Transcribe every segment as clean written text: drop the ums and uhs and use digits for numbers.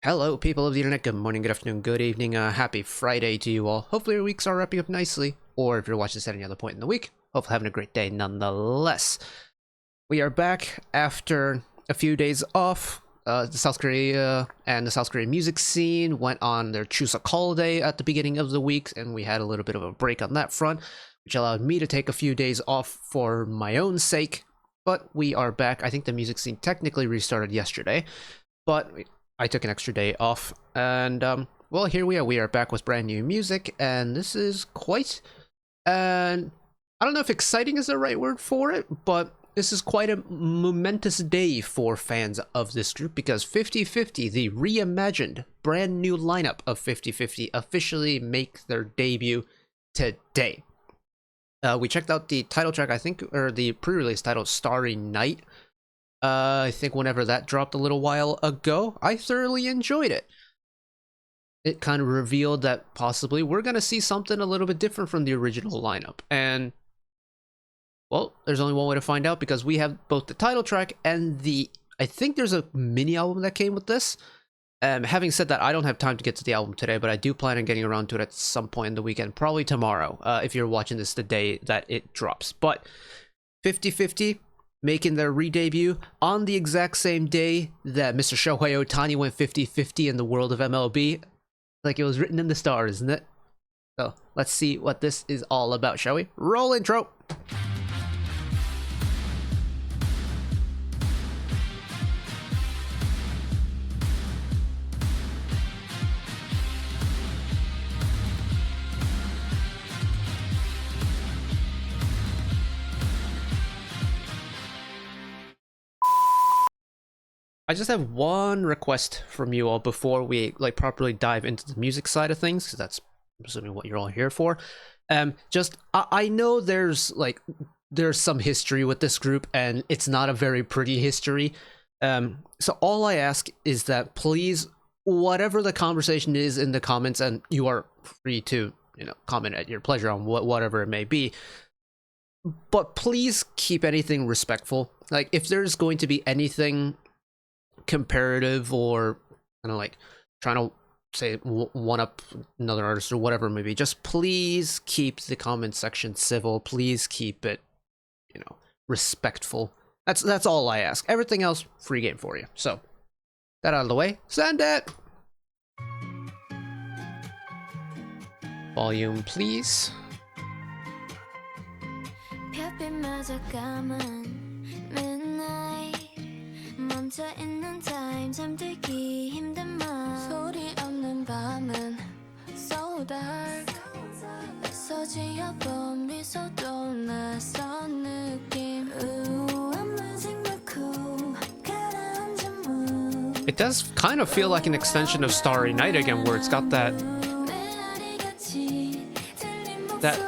Hello, people of the internet. Good morning, good afternoon, good evening. Happy Friday to you all. Hopefully your weeks are wrapping up nicely, or if you're watching this at any other point in the week, hopefully having a great day nonetheless. We are back after a few days off. The South Korea and the South Korean music scene went on their Chuseok holiday at the beginning of the week, and we had a little bit of a break on that front, which allowed me to take a few days off for my own sake. But we are back. I think the music scene technically restarted yesterday, but I took an extra day off, and well, here we are. We are back with brand new music, and this is quite, I don't know if exciting is the right word for it, but this is quite a momentous day for fans of this group, because Pi프티피프티, the reimagined brand new lineup of Pi프티피프티, officially make their debut today. We checked out the title track, I think, or the pre-release title, Starry Night. I think whenever that dropped a little while ago, I thoroughly enjoyed it. It kind of revealed that possibly we're going to see something a little bit different from the original lineup. And, well, there's only one way to find out, because we have both the title track and I think there's a mini album that came with this. Having said that, I don't have time to get to the album today, but I do plan on getting around to it at some point in the weekend, probably tomorrow, if you're watching this the day that it drops. But Pi프티피프티 making their re-debut on the exact same day that Mr. Shohei Ohtani went 50-50 in the world of MLB. Like it was written in the stars, isn't it? So let's see what this is all about, shall we? Roll intro! I just have one request from you all before we properly dive into the music side of things, because that's I'm assuming what you're all here for. I know there's some history with this group, and it's not a very pretty history. So all I ask is that please, whatever the conversation is in the comments, and you are free to comment at your pleasure on whatever it may be, but please keep anything respectful. Like if there's going to be anything comparative or kind of like trying to say one up another artist or whatever it may be, just please keep the comment section civil. Please keep it respectful. That's all I ask. Everything else, free game for you. So that out of the way, send it. Volume please. 멈춰 있는 time 잠들기 힘든 맘 소리 없는 밤은 so dark 서지어본 미소도 낯선 느낌 I'm losing my cool 가라앉은 mood. It does kind of feel like an extension of Starry Night again, where it's got that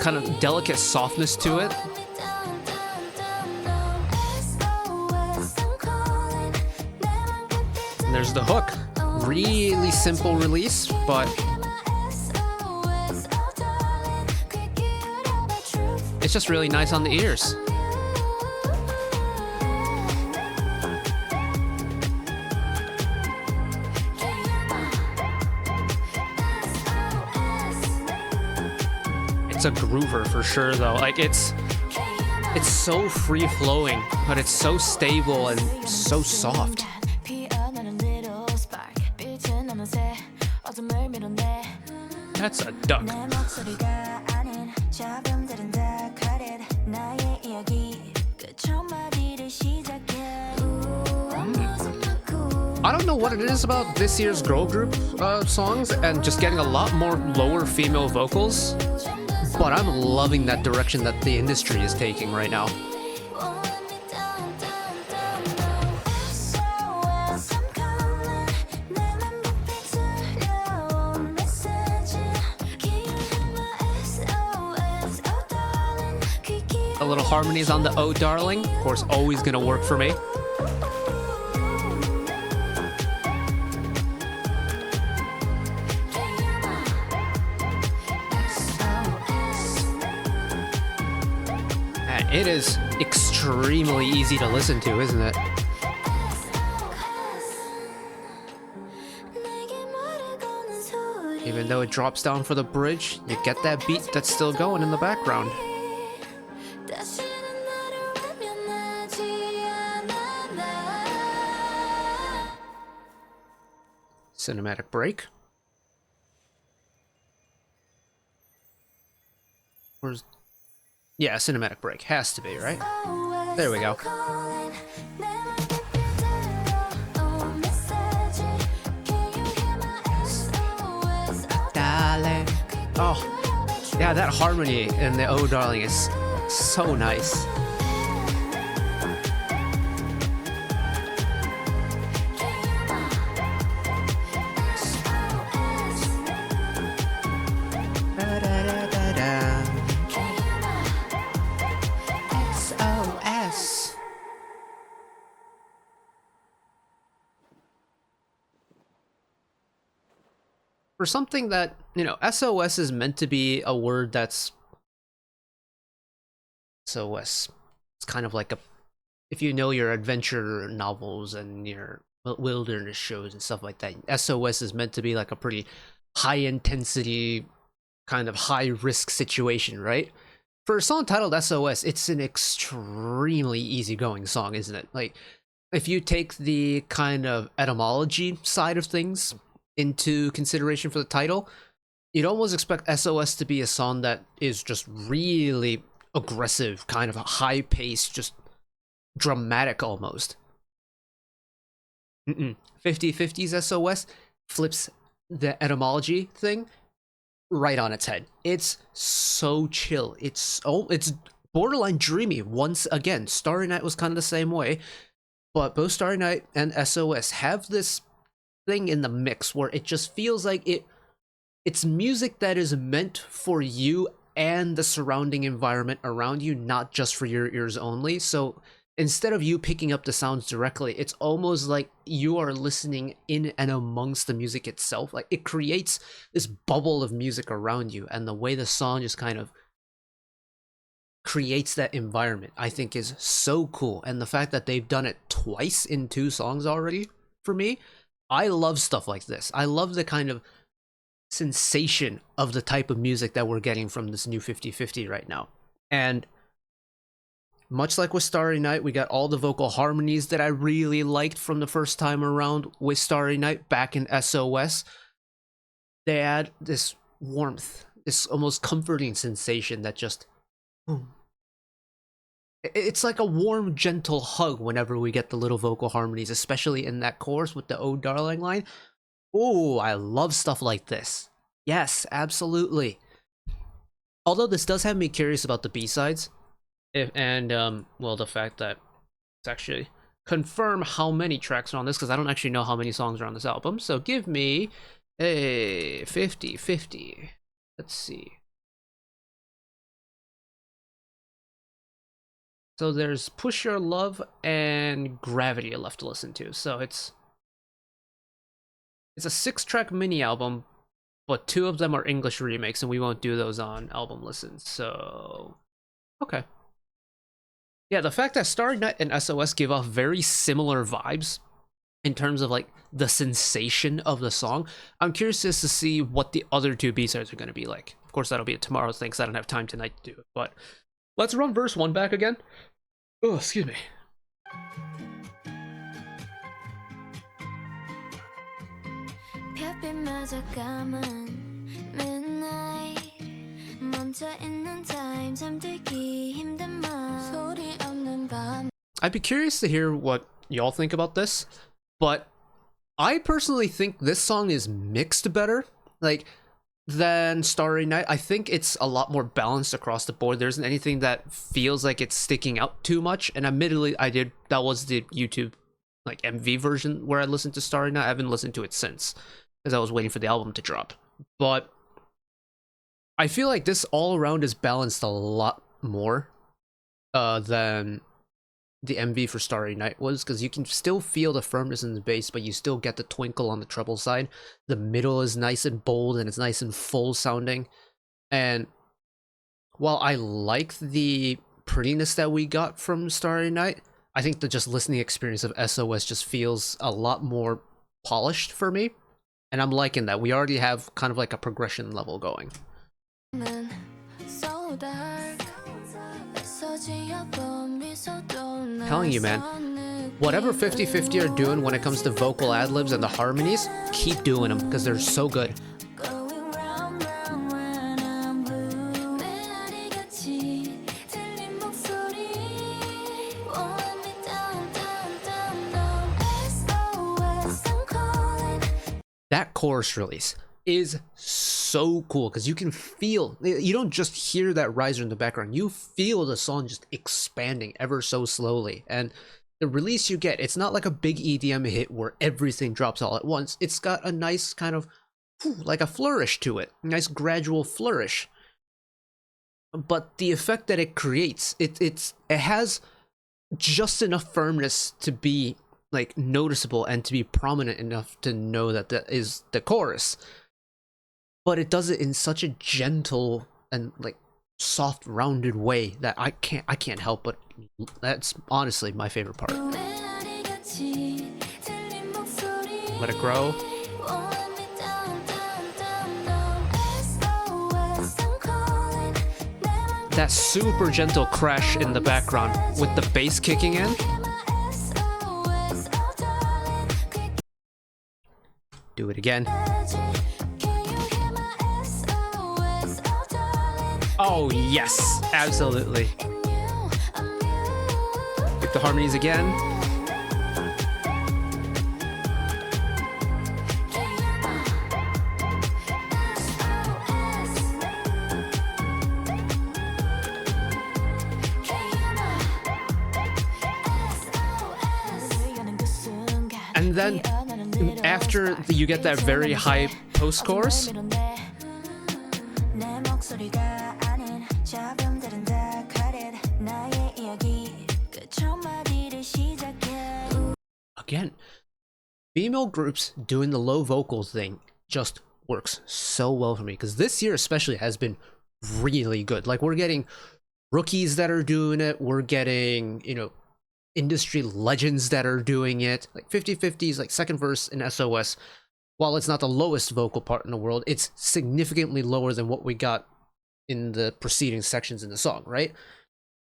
kind of delicate softness to it. There's the hook. Really simple release, but it's just really nice on the ears. It's a groover for sure though. Like it's so free flowing, but it's so stable and so soft. That's a duck. I don't know what it is about this year's girl group songs and just getting a lot more lower female vocals, but I'm loving that direction that the industry is taking right now. A little harmonies on the "Oh Darling," of course, always gonna work for me. And it is extremely easy to listen to, isn't it? Even though it drops down for the bridge, you get that beat that's still going in the background. Cinematic break. Where's... Yeah, cinematic break. Has to be, right? There we go. Darling. Oh, yeah, that harmony in the Oh Darling is so nice. SOS. For something that, you know, SOS is meant to be a word that's SOS. It's kind of like a, if you know your adventure novels and your wilderness shows and stuff like that, SOS is meant to be like a pretty high intensity, kind of high risk situation, right? For a song titled SOS, it's an extremely easygoing song, isn't it? Like, if you take the kind of etymology side of things into consideration for the title, you'd almost expect SOS to be a song that is just really aggressive, kind of a high pace, just dramatic almost. 50/50's SOS flips the etymology thing right on its head. It's so chill. It's borderline dreamy once again. Starry Night was kind of the same way, but both Starry Night and SOS have this thing in the mix where it just feels like it's music that is meant for you and the surrounding environment around you, not just for your ears only. So instead of you picking up the sounds directly, it's almost like you are listening in and amongst the music itself. Like, it creates this bubble of music around you, and the way the song just kind of creates that environment, I think, is so cool. And the fact that they've done it twice in 2 songs already, for me, I love stuff like this. I love the kind of sensation of the type of music that we're getting from this new 50/50 right now. And much like with Starry Night, we got all the vocal harmonies that I really liked from the first time around with Starry Night back in SOS. They add this warmth, this almost comforting sensation that just... It's like a warm, gentle hug whenever we get the little vocal harmonies, especially in that chorus with the Oh Darling line. Oh, I love stuff like this. Yes, absolutely. Although this does have me curious about the B-sides. Well, the fact that it's actually confirm how many tracks are on this, because I don't actually know how many songs are on this album. So give me a 50/50. Let's see. So there's Push Your Love and Gravity left to listen to. So it's a 6-track mini album, but 2 of them are English remakes, and we won't do those on album listens. So, okay. Yeah, the fact that Starry Night and SOS give off very similar vibes in terms of like the sensation of the song, I'm curious to see what the other 2 B-sides are going to be like. Of course, that'll be a tomorrow's thing, because I don't have time tonight to do it. But let's run verse 1 back again. Oh, excuse me. I'd be curious to hear what y'all think about this, but I personally think this song is mixed better, like, than Starry Night. I think it's a lot more balanced across the board. There isn't anything that feels like it's sticking out too much. And admittedly, that was the YouTube like MV version where I listened to Starry Night. I haven't listened to it since, because I was waiting for the album to drop. But I feel like this all around is balanced a lot more than the MV for Starry Night was, because you can still feel the firmness in the bass, but you still get the twinkle on the treble side. The middle is nice and bold, and it's nice and full sounding. And while I like the prettiness that we got from Starry Night, I think the just listening experience of SOS just feels a lot more polished for me. And I'm liking that. We already have kind of like a progression level going. Telling you, man, whatever 50/50 are doing when it comes to vocal ad-libs and the harmonies, keep doing them because they're so good. That chorus release is so cool because you can feel, you don't just hear that riser in the background, you feel the song just expanding ever so slowly. And the release you get, it's not like a big EDM hit where everything drops all at once. It's got a nice kind of like a flourish to it, a nice gradual flourish. But the effect that it creates, it has just enough firmness to be like noticeable and to be prominent enough to know that that is the chorus, but it does it in such a gentle and like soft rounded way that I can't help but, that's honestly my favorite part. Let it grow. That super gentle crash in the background with the bass kicking in. Do it again. Oh yes, absolutely. Get the harmonies again. And then after you get that very high post-chorus, again, female groups doing the low vocals thing just works so well for me, because this year especially has been really good. Like, we're getting rookies that are doing it, we're getting, you know, industry legends that are doing it. Like 50/50's like second verse in SOS, while it's not the lowest vocal part in the world, it's significantly lower than what we got in the preceding sections in the song, right?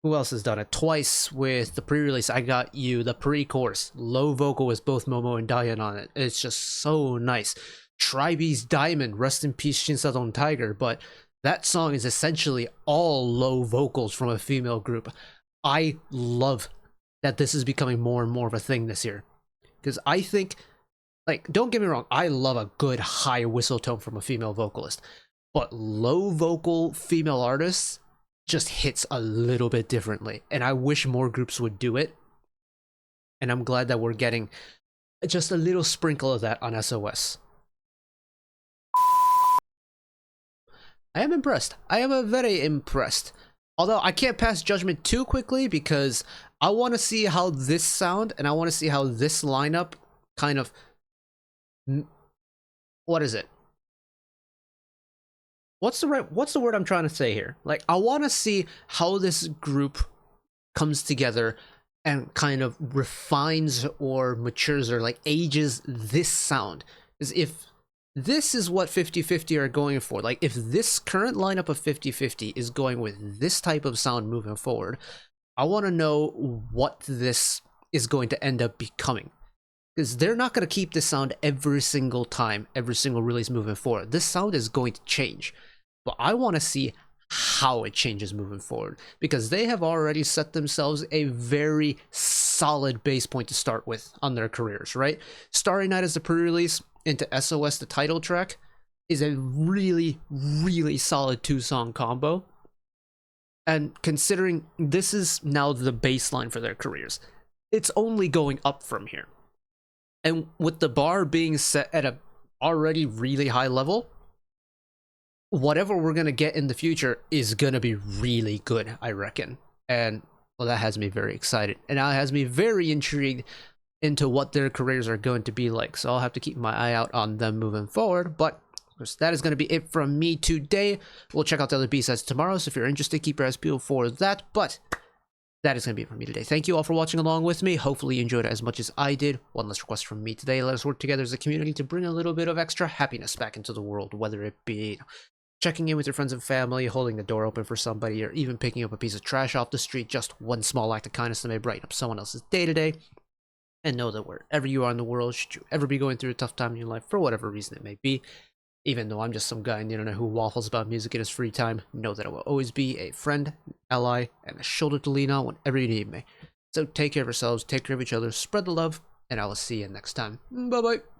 Who else has done it? Twice with the pre-release I Got You, the pre-chorus, low vocal with both Momo and Diane on it. It's just so nice. Tribe's Diamond, rest in peace Shinsadon Tiger, but that song is essentially all low vocals from a female group. I love that this is becoming more and more of a thing this year, because I think, like, don't get me wrong, I love a good high whistle tone from a female vocalist, but low vocal female artists just hits a little bit differently, and I wish more groups would do it, and I'm glad that we're getting just a little sprinkle of that on SOS. I am impressed. I am very impressed. Although I can't pass judgment too quickly, because I want to see how this sound and I want to see how this lineup kind of, what is it? What's the word I'm trying to say here? Like, I want to see how this group comes together and kind of refines or matures or like ages this sound. Is if this is what 50/50 are going for, like if this current lineup of 50/50 is going with this type of sound moving forward, I want to know what this is going to end up becoming. Because they're not going to keep this sound every single time, every single release moving forward. This sound is going to change. But I want to see how it changes moving forward, because they have already set themselves a very solid base point to start with on their careers, right? Starry Night as the pre-release into SOS, the title track, is a really, really solid 2-song combo. And considering this is now the baseline for their careers, it's only going up from here. And with the bar being set at a already really high level, whatever we're going to get in the future is going to be really good, I reckon. And, well, that has me very excited. And now it has me very intrigued into what their careers are going to be like. So I'll have to keep my eye out on them moving forward. But, of course, that is going to be it from me today. We'll check out the other B-sides tomorrow. So if you're interested, keep your eyes peeled for that. But that is going to be it for me today. Thank you all for watching along with me. Hopefully you enjoyed it as much as I did. One last request from me today. Let us work together as a community to bring a little bit of extra happiness back into the world, whether it be checking in with your friends and family, holding the door open for somebody, or even picking up a piece of trash off the street. Just one small act of kindness that may brighten up someone else's day today. And know that wherever you are in the world, should you ever be going through a tough time in your life, for whatever reason it may be, even though I'm just some guy on the internet who waffles about music in his free time, know that I will always be a friend, ally, and a shoulder to lean on whenever you need me. So take care of yourselves, take care of each other, spread the love, and I will see you next time. Bye-bye.